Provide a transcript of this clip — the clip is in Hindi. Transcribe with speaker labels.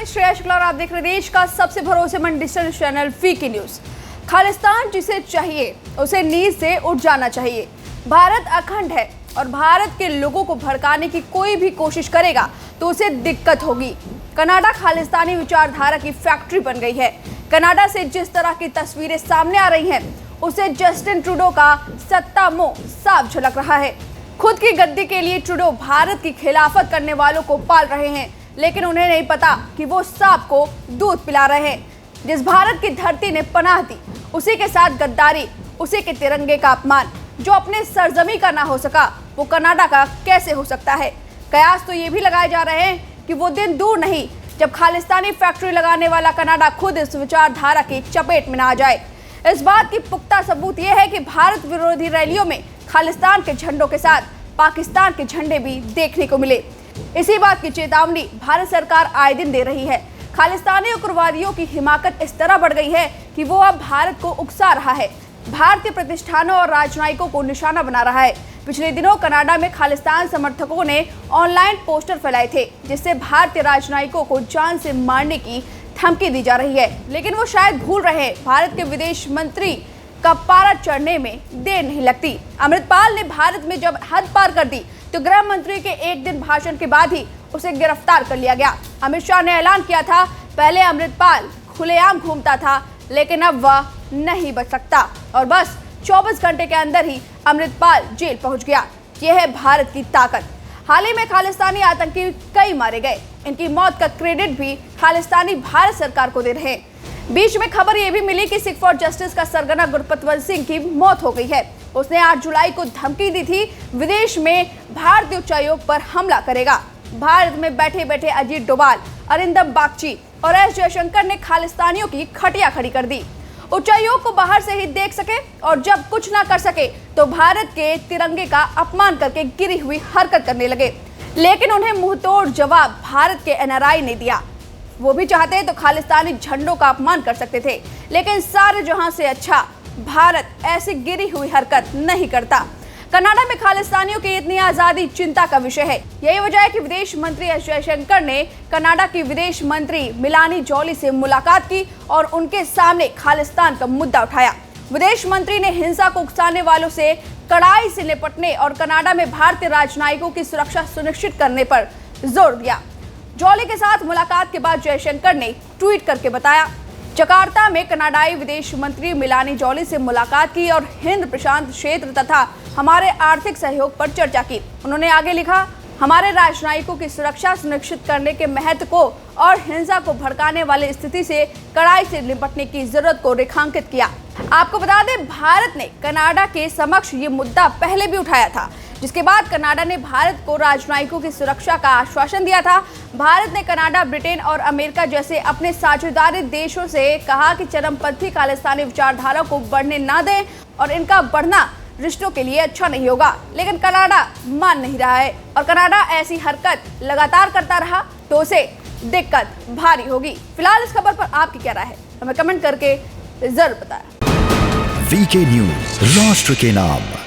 Speaker 1: श्रेया शुक्ला और आप देख रहे हैं देश का सबसे भरोसेमंद digital channel VK news. Khalistan जिसे चाहिए उसे नींद से उठ जाना चाहिए। भारत अखंड है और भारत के लोगों को भड़काने की कोई भी कोशिश करेगा तो उसे दिक्कत होगी। कनाडा खालिस्तानी विचारधारा की फैक्ट्री बन गई है। कनाडा से जिस तरह की तस्वीरें सामने आ रही हैं उसे जस्टिन ट्रूडो का सत्ता मोह साफ झलक रहा है। खुद की गद्दी के लिए ट्रूडो भारत की खिलाफत करने वालों को पाल रहे हैं, लेकिन उन्हें नहीं पता कि वो सांप को दूध पिला रहे हैं। जिस भारत की धरती ने पनाह दी उसी के साथ गद्दारी, उसी के तिरंगे का अपमान जो अपने सरजमी का ना हो सका वो कनाडा का कैसे हो सकता है। कयास तो ये भी लगाए जा रहे हैं कि वो दिन दूर नहीं जब खालिस्तानी फैक्ट्री लगाने वाला कनाडा खुद इस विचारधारा की चपेट में ना आ जाए। इस बात की पुख्ता सबूत यह है कि भारत विरोधी रैलियों में खालिस्तान के झंडों के साथ पाकिस्तान के झंडे भी देखने को मिले। इसी बात की चेतावनी भारत सरकार आए दिन दे रही है। खालिस्तानी उग्रवादियों की हिमाकत इस तरह बढ़ गई है कि वो अब भारत को उकसा रहा है, भारतीय प्रतिष्ठानों और राजनयिकों को निशाना बना रहा है। पिछले दिनों कनाडा में खालिस्तान समर्थकों ने ऑनलाइन पोस्टर फैलाए थे जिससे भारतीय राजनयिकों को जान से मारने की धमकी दी जा रही है। लेकिन वो शायद भूल रहे हैं भारत के विदेश मंत्री का पारा चढ़ने में देर नहीं लगती। अमृतपाल ने भारत में जब हद पार कर दी तो गृह मंत्री के एक दिन भाषण के बाद ही उसे गिरफ्तार कर लिया गया। अमित शाह ने ऐलान किया था पहले अमृतपाल खुलेआम घूमता था लेकिन अब वह नहीं बच सकता और बस 24 घंटे के अंदर ही अमृतपाल जेल पहुंच गया। यह है भारत की ताकत। हाल ही में खालिस्तानी आतंकी कई मारे गए। इनकी मौत का क्रेडिट भी खालिस्तानी भारत सरकार को दे रहे हैं। बीच में खबर यह भी मिली कि सिख फॉर जस्टिस का सरगना गुरपतवंत सिंह की मौत हो गई है। उसने 8 जुलाई को धमकी दी थी विदेश में भारतीय उच्चायोग पर हमला करेगा। भारत में बैठे बैठे अजीत डोभाल, अरिंदम बागची और एस जयशंकर ने खालिस्तानियों की खटिया खड़ी कर दी। उच्चायोग को बाहर से ही देख सके और जब कुछ ना कर सके तो भारत के तिरंगे का अपमान करके गिरी हुई हरकत करने लगे। लेकिन उन्हें मुंहतोड़ जवाब भारत के एनआरआई ने दिया। वो भी चाहते तो खालिस्तानी झंडों का अपमान कर सकते थे, लेकिन सारे जहां से अच्छा भारत ऐसी गिरी हुई हरकत नहीं करता। कनाडा में खालिस्तानियों की इतनी आजादी चिंता का विषय है। यही वजह है कि विदेश मंत्री एस जयशंकर ने कनाडा की विदेश मंत्री मेलानी जॉली से मुलाकात की और उनके सामने खालिस्तान का मुद्दा उठाया। विदेश मंत्री ने हिंसा को उकसाने वालों से कड़ाई से निपटने और कनाडा में भारतीय राजनयिकों की सुरक्षा सुनिश्चित करने पर जोर दिया। जॉली के साथ मुलाकात के बाद जयशंकर ने ट्वीट करके बताया, जकार्ता में कनाडाई विदेश मंत्री मेलानी जॉली से मुलाकात की और हिंद प्रशांत क्षेत्र तथा हमारे आर्थिक सहयोग पर चर्चा की। उन्होंने आगे लिखा, हमारे राजनयिकों की सुरक्षा सुनिश्चित करने के महत्व को और हिंसा को भड़काने वाली स्थिति से कड़ाई से निपटने की जरूरत को रेखांकित किया। आपको बता दें, भारत ने कनाडा के समक्ष ये मुद्दा पहले भी उठाया था, जिसके बाद कनाडा ने भारत को राजनयिकों की सुरक्षा का आश्वासन दिया था। भारत ने कनाडा, ब्रिटेन और अमेरिका जैसे अपने साझेदारी देशों से कहा कि चरमपंथी खालिस्तानी विचारधारा को बढ़ने ना दें और इनका बढ़ना रिश्तों के लिए अच्छा नहीं होगा। लेकिन कनाडा मान नहीं रहा है और कनाडा ऐसी हरकत लगातार करता रहा तो उसे दिक्कत भारी होगी। फिलहाल इस खबर पर आपकी क्या राय है, हमें कमेंट करके जरूर बताएं।
Speaker 2: वीके न्यूज, राष्ट्र के नाम।